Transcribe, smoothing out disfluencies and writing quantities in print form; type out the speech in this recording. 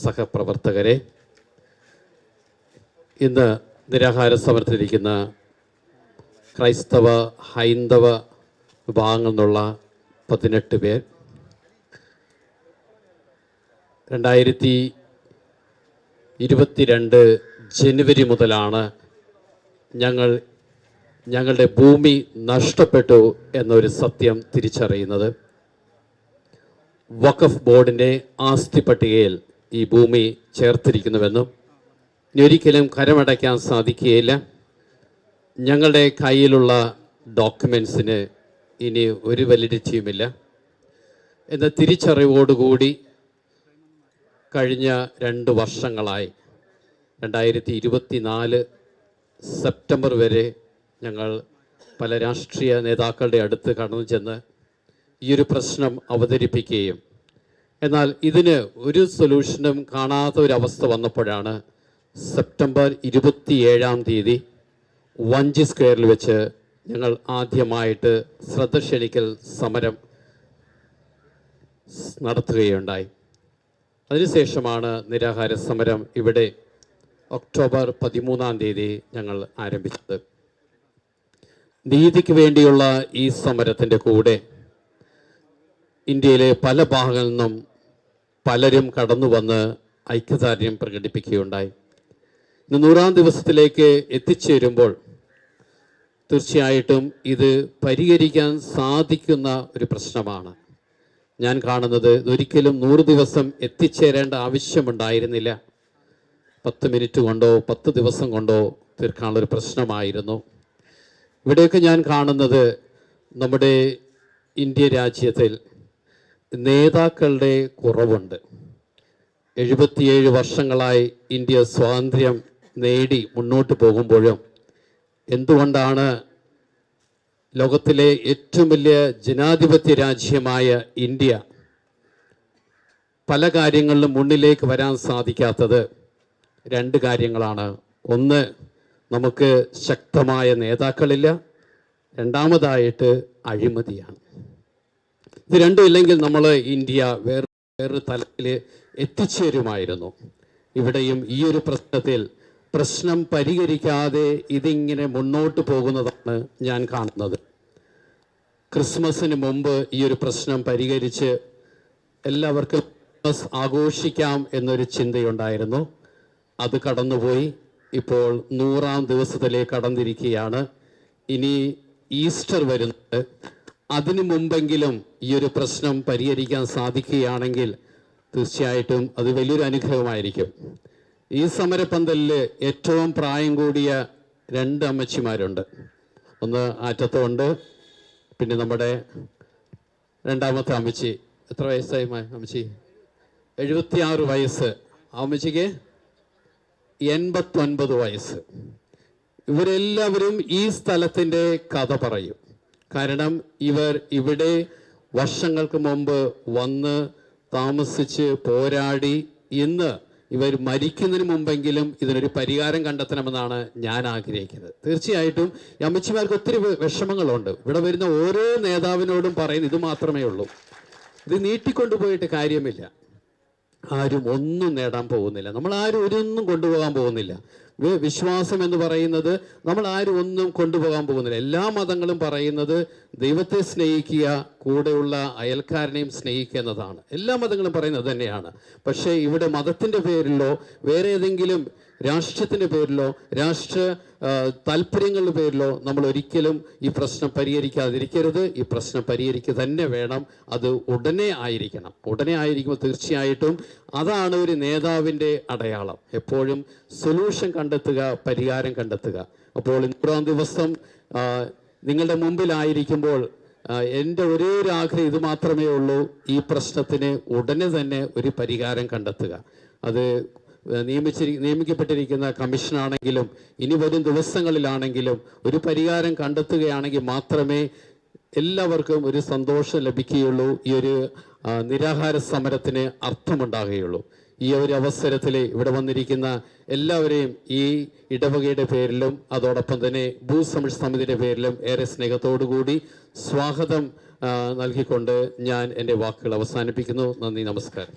സഹപ്രവർത്തകരെ, ഇന്ന് നിരാഹാര സമരത്തിലിരിക്കുന്ന ക്രൈസ്തവ ഹൈന്ദവ വിഭാഗങ്ങളിൽ നിന്നുള്ള 18 പേർ 2022 ജനുവരി മുതലാണ് ഞങ്ങളുടെ ഭൂമി നഷ്ടപ്പെട്ടു എന്നൊരു സത്യം തിരിച്ചറിയുന്നത്. വഖഫ് ബോർഡിൻ്റെ ആസ്തി പട്ടികയിൽ ഈ ഭൂമി ചേർത്തിരിക്കുന്നുവെന്നും ഇനി ഒരിക്കലും കരമടയ്ക്കാൻ സാധിക്കുകയില്ല. ഞങ്ങളുടെ കയ്യിലുള്ള ഡോക്യുമെൻസിന് ഇനി ഒരു വാലിഡിറ്റിയുമില്ല എന്ന തിരിച്ചറിവോടുകൂടി കഴിഞ്ഞ 2 വർഷങ്ങളായി 2024 സെപ്റ്റംബർ വരെ ഞങ്ങൾ പല രാഷ്ട്രീയ നേതാക്കളുടെ അടുത്ത് കടന്നു ചെന്ന് ഈ ഒരു പ്രശ്നം അവതരിപ്പിക്കുകയും എന്നാൽ ഇതിന് ഒരു സൊല്യൂഷനും കാണാത്ത ഒരവസ്ഥ വന്നപ്പോഴാണ് സെപ്റ്റംബർ 27-ാം തീയതി വഞ്ചി സ്ക്വയറിൽ വെച്ച് ഞങ്ങൾ ആദ്യമായിട്ട് ശ്രദ്ധ ക്ഷണിക്കൽ സമരം നടത്തുകയുണ്ടായി. അതിനുശേഷമാണ് നിരാഹാര സമരം ഇവിടെ ഒക്ടോബർ 13-ാം തീയതി ഞങ്ങൾ ആരംഭിച്ചത്. നീതിക്ക് വേണ്ടിയുള്ള ഈ സമരത്തിൻ്റെ കൂടെ ഇന്ത്യയിലെ പല ഭാഗങ്ങളിൽ നിന്നും പലരും കടന്നു വന്ന് ഐക്യദാർഢ്യം പ്രകടിപ്പിക്കുകയുണ്ടായി. ഇന്ന് 100-ാം ദിവസത്തിലേക്ക് എത്തിച്ചേരുമ്പോൾ തീർച്ചയായിട്ടും ഇത് പരിഹരിക്കാൻ സാധിക്കുന്ന ഒരു പ്രശ്നമാണ്. ഞാൻ കാണുന്നത് ഒരിക്കലും 100 ദിവസം എത്തിച്ചേരേണ്ട ആവശ്യമുണ്ടായിരുന്നില്ല. 10 മിനിറ്റ് കൊണ്ടോ 10 ദിവസം കൊണ്ടോ തീർക്കാനുള്ളൊരു പ്രശ്നമായിരുന്നു. ഇവിടെയൊക്കെ ഞാൻ കാണുന്നത് നമ്മുടെ ഇന്ത്യ രാജ്യത്തിൽ നേതാക്കളുടെ കുറവുണ്ട്. 77 വർഷങ്ങളായി ഇന്ത്യ സ്വാതന്ത്ര്യം നേടി മുന്നോട്ട് പോകുമ്പോഴും എന്തുകൊണ്ടാണ് ലോകത്തിലെ ഏറ്റവും വലിയ ജനാധിപത്യ രാജ്യമായ ഇന്ത്യ പല കാര്യങ്ങളിലും മുന്നിലേക്ക് വരാൻ സാധിക്കാത്തത്? 2 കാര്യങ്ങളാണ്. ഒന്ന്, നമുക്ക് ശക്തമായ നേതാക്കളില്ല. രണ്ടാമതായിട്ട് അഴിമതിയാണ്. ഇത് രണ്ടും ഇല്ലെങ്കിൽ നമ്മൾ ഇന്ത്യ വേറൊരു തലത്തിൽ എത്തിച്ചേരുമായിരുന്നു. ഇവിടെയും ഈ ഒരു പ്രശ്നം പരിഹരിക്കാതെ ഇതിങ്ങനെ മുന്നോട്ട് പോകുന്നതാണ് ഞാൻ കാണുന്നത്. ക്രിസ്മസിന് മുമ്പ് ഈ ഒരു പ്രശ്നം പരിഹരിച്ച് എല്ലാവർക്കും ക്രിസ്മസ് ആഘോഷിക്കാം എന്നൊരു ചിന്തയുണ്ടായിരുന്നു. അത് കടന്നുപോയി. ഇപ്പോൾ 100-ാം ദിവസത്തിലേക്ക് കടന്നിരിക്കുകയാണ്. ഇനി ഈസ്റ്റർ വരുന്നുണ്ട്. അതിനു മുമ്പെങ്കിലും ഈ ഒരു പ്രശ്നം പരിഹരിക്കാൻ സാധിക്കുകയാണെങ്കിൽ തീർച്ചയായിട്ടും അത് വലിയൊരു അനുഗ്രഹമായിരിക്കും. ഈ സമരപന്തലിൽ ഏറ്റവും പ്രായം കൂടിയ 2 അമ്മച്ചിമാരുണ്ട്. ഒന്ന് ആറ്റത്തുണ്ട്, പിന്നെ നമ്മുടെ രണ്ടാമത്തെ അമ്മച്ചി. എത്ര വയസ്സായി അമ്മച്ചി? 76 വയസ്സ്. അമ്മച്ചിക്ക് 89 വയസ്സ്. ഇവരെല്ലാവരും ഈ സ്ഥലത്തിൻ്റെ കഥ പറയും. കാരണം ഇവിടെ വർഷങ്ങൾക്ക് മുമ്പ് വന്ന് താമസിച്ച് പോരാടി ഇന്ന് ഇവർ മരിക്കുന്നതിന് മുമ്പെങ്കിലും ഇതിനൊരു പരിഹാരം കണ്ടെത്തണമെന്നാണ് ഞാൻ ആഗ്രഹിക്കുന്നത്. തീർച്ചയായിട്ടും ഈ അമ്മച്ചിമാർക്ക് ഒത്തിരി വിഷമങ്ങളുണ്ട്. ഇവിടെ വരുന്ന ഓരോ നേതാവിനോടും പറയുന്നത് ഇത് മാത്രമേ ഉള്ളൂ. ഇത് നീട്ടിക്കൊണ്ടുപോയിട്ട് കാര്യമില്ല. ആരും ഒന്നും നേടാൻ പോകുന്നില്ല. നമ്മൾ ആരും ഒന്നും കൊണ്ടുപോകാൻ പോകുന്നില്ല. വിശ്വാസം എന്ന് പറയുന്നത് നമ്മൾ ആരും ഒന്നും കൊണ്ടുപോകാൻ പോകുന്നില്ല. എല്ലാ മതങ്ങളും പറയുന്നത് ദൈവത്തെ സ്നേഹിക്കുക, കൂടെയുള്ള അയൽക്കാരനെയും സ്നേഹിക്കുക എന്നതാണ്. എല്ലാ മതങ്ങളും പറയുന്നത് തന്നെയാണ്. പക്ഷേ ഇവിടെ മതത്തിൻ്റെ പേരിലോ വേറെ ഏതെങ്കിലും രാഷ്ട്രത്തിൻ്റെ പേരിലോ രാഷ്ട്ര താല്പര്യങ്ങളുടെ പേരിലോ നമ്മൾ ഒരിക്കലും ഈ പ്രശ്നം പരിഹരിക്കാതിരിക്കരുത്. ഈ പ്രശ്നം പരിഹരിക്കുക തന്നെ വേണം. അത് ഉടനെ ആയിരിക്കണം. ഉടനെ ആയിരിക്കുമ്പോൾ തീർച്ചയായിട്ടും അതാണ് ഒരു നേതാവിൻ്റെ അടയാളം. എപ്പോഴും സൊല്യൂഷൻ കണ്ടെത്തുക, പരിഹാരം കണ്ടെത്തുക. അപ്പോൾ 100-ാം ദിവസം നിങ്ങളുടെ മുമ്പിലായിരിക്കുമ്പോൾ എൻ്റെ ഒരേ ഒരു ആഗ്രഹം ഇത് മാത്രമേ ഉള്ളൂ. ഈ പ്രശ്നത്തിന് ഉടനെ തന്നെ ഒരു പരിഹാരം കണ്ടെത്തുക. അത് നിയമിക്കപ്പെട്ടിരിക്കുന്ന കമ്മീഷനാണെങ്കിലും ഇനി വരും ദിവസങ്ങളിലാണെങ്കിലും ഒരു പരിഹാരം കണ്ടെത്തുകയാണെങ്കിൽ മാത്രമേ എല്ലാവർക്കും ഒരു സന്തോഷം ലഭിക്കുകയുള്ളൂ. ഈ ഒരു നിരാഹാര സമരത്തിന് അർത്ഥമുണ്ടാകുകയുള്ളൂ. ഈ ഒരു അവസരത്തിൽ ഇവിടെ വന്നിരിക്കുന്ന എല്ലാവരെയും ഈ ഇടവകയുടെ പേരിലും അതോടൊപ്പം തന്നെ ഭൂസമിഴ് സമിതിയുടെ പേരിലും ഏറെ സ്നേഹത്തോടുകൂടി സ്വാഗതം നൽകിക്കൊണ്ട് ഞാൻ എൻ്റെ വാക്കുകൾ അവസാനിപ്പിക്കുന്നു. നന്ദി, നമസ്കാരം.